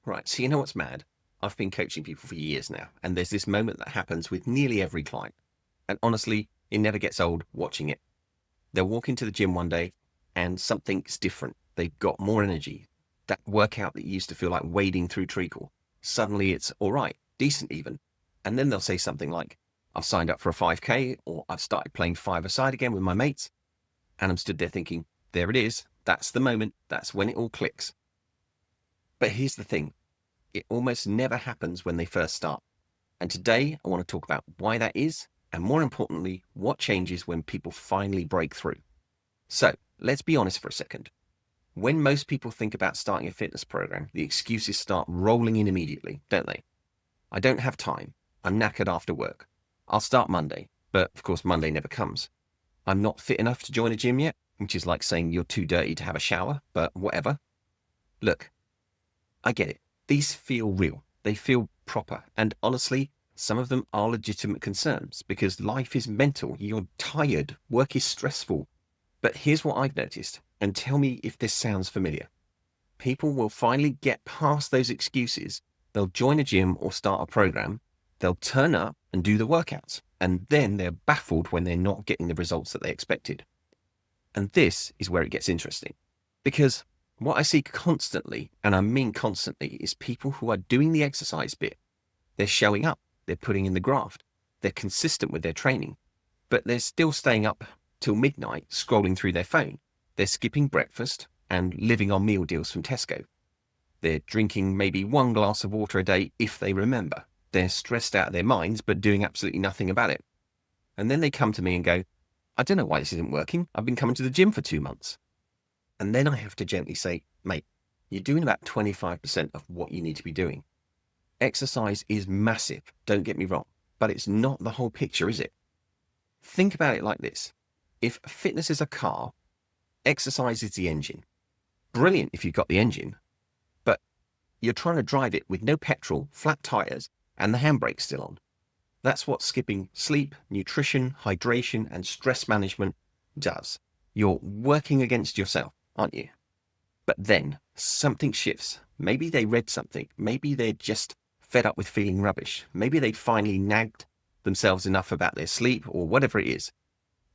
Right. So you know what's mad? I've been coaching people for years now, and there's this moment that happens with nearly every client. And honestly, it never gets old watching it. They'll walk into the gym one day and something's different. They've got more energy. That workout that used to feel like wading through treacle, suddenly it's all right, decent even. And then they'll say something like, I've signed up for a 5K, or I've started playing five-a-side again with my mates. And I'm stood there thinking, there it is. That's the moment. That's when it all clicks. But here's the thing. It almost never happens when they first start. And today I want to talk about why that is, and more importantly, what changes when people finally break through. So let's be honest for a second. When most people think about starting a fitness program, the excuses start rolling in immediately, don't they? I don't have time. I'm knackered after work. I'll start Monday, but of course Monday never comes. I'm not fit enough to join a gym yet, which is like saying you're too dirty to have a shower, but whatever. Look, I get it. These feel real. They feel proper. And honestly, some of them are legitimate concerns because life is mental. You're tired. Work is stressful. But here's what I've noticed, and tell me if this sounds familiar. People will finally get past those excuses. They'll join a gym or start a program. They'll turn up and do the workouts. And then they're baffled when they're not getting the results that they expected. And this is where it gets interesting. Because what I see constantly, and I mean constantly, is people who are doing the exercise bit. They're showing up. They're putting in the graft. They're consistent with their training. But they're still staying up till midnight scrolling through their phone. They're skipping breakfast and living on meal deals from Tesco. They're drinking maybe one glass of water a day if they remember. They're stressed out of their minds, but doing absolutely nothing about it. And then they come to me and go, I don't know why this isn't working. I've been coming to the gym for 2 months. And then I have to gently say, mate, you're doing about 25% of what you need to be doing. Exercise is massive, don't get me wrong, but it's not the whole picture, is it? Think about it like this. If fitness is a car, exercise is the engine. Brilliant if you've got the engine, but you're trying to drive it with no petrol, flat tires, and the handbrake still on. That's what skipping sleep, nutrition, hydration, and stress management does. You're working against yourself, aren't you? But then something shifts. Maybe they read something. Maybe they're just fed up with feeling rubbish. Maybe they finally nagged themselves enough about their sleep or whatever it is.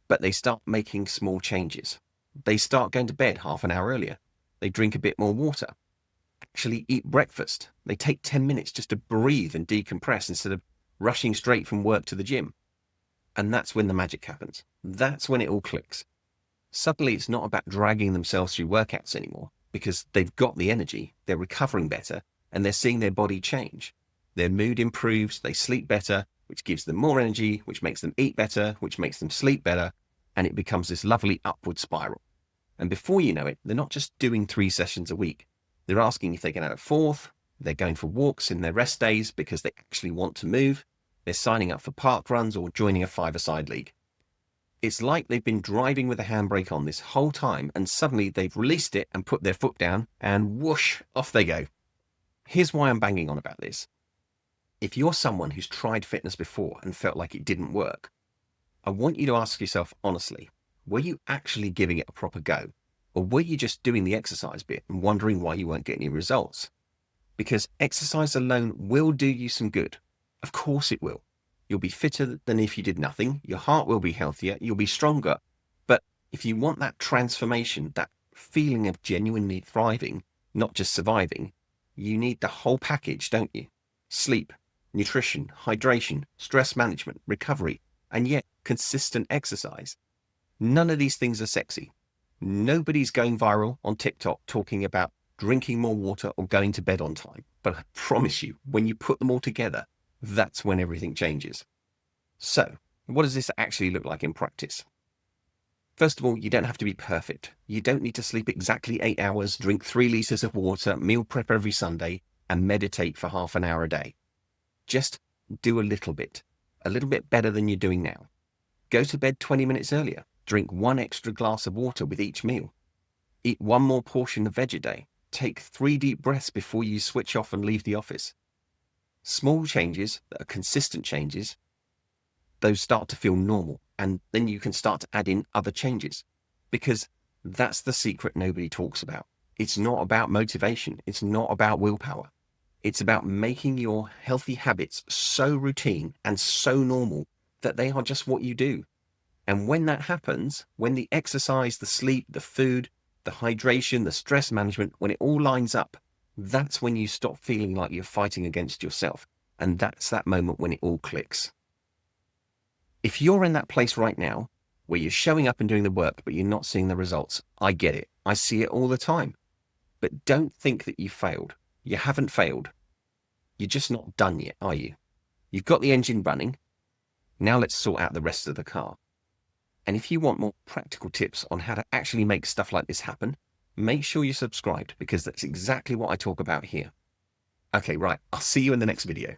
But they start making small changes. They start going to bed half an hour earlier. They drink a bit more water. Actually eat breakfast. They take 10 minutes just to breathe and decompress instead of rushing straight from work to the gym. And that's when the magic happens. That's when it all clicks. Suddenly it's not about dragging themselves through workouts anymore because they've got the energy, they're recovering better, and they're seeing their body change. Their mood improves, they sleep better, which gives them more energy, which makes them eat better, which makes them sleep better, and it becomes this lovely upward spiral. And before you know it, they're not just doing 3 sessions a week. They're asking if they can add a 4th, they're going for walks in their rest days because they actually want to move, they're signing up for park runs or joining a five-a-side league. It's like they've been driving with the handbrake on this whole time and suddenly they've released it and put their foot down and whoosh, off they go. Here's why I'm banging on about this. If you're someone who's tried fitness before and felt like it didn't work, I want you to ask yourself honestly, were you actually giving it a proper go? Or were you just doing the exercise bit and wondering why you weren't getting any results? Because exercise alone will do you some good. Of course it will. You'll be fitter than if you did nothing. Your heart will be healthier. You'll be stronger. But if you want that transformation, that feeling of genuinely thriving, not just surviving, you need the whole package, don't you? Sleep, nutrition, hydration, stress management, recovery, and yet consistent exercise. None of these things are sexy. Nobody's going viral on TikTok talking about drinking more water or going to bed on time. But I promise you, when you put them all together, that's when everything changes. So, what does this actually look like in practice? First of all, you don't have to be perfect. You don't need to sleep exactly 8 hours, drink 3 litres of water, meal prep every Sunday, and meditate for half an hour a day. Just do a little bit better than you're doing now. Go to bed 20 minutes earlier. Drink 1 extra glass of water with each meal. Eat 1 more portion of veg a day. Take 3 deep breaths before you switch off and leave the office. Small changes that are consistent changes, those start to feel normal, and then you can start to add in other changes, because that's the secret nobody talks about. It's not about motivation. It's not about willpower. It's about making your healthy habits so routine and so normal that they are just what you do. And when that happens, when the exercise, the sleep, the food, the hydration, the stress management, when it all lines up, that's when you stop feeling like you're fighting against yourself. And that's that moment when it all clicks. If you're in that place right now where you're showing up and doing the work, but you're not seeing the results, I get it. I see it all the time. But don't think that you failed. You haven't failed. You're just not done yet, are you? You've got the engine running. Now let's sort out the rest of the car. And if you want more practical tips on how to actually make stuff like this happen, make sure you're subscribed, because that's exactly what I talk about here. Okay, right. I'll see you in the next video.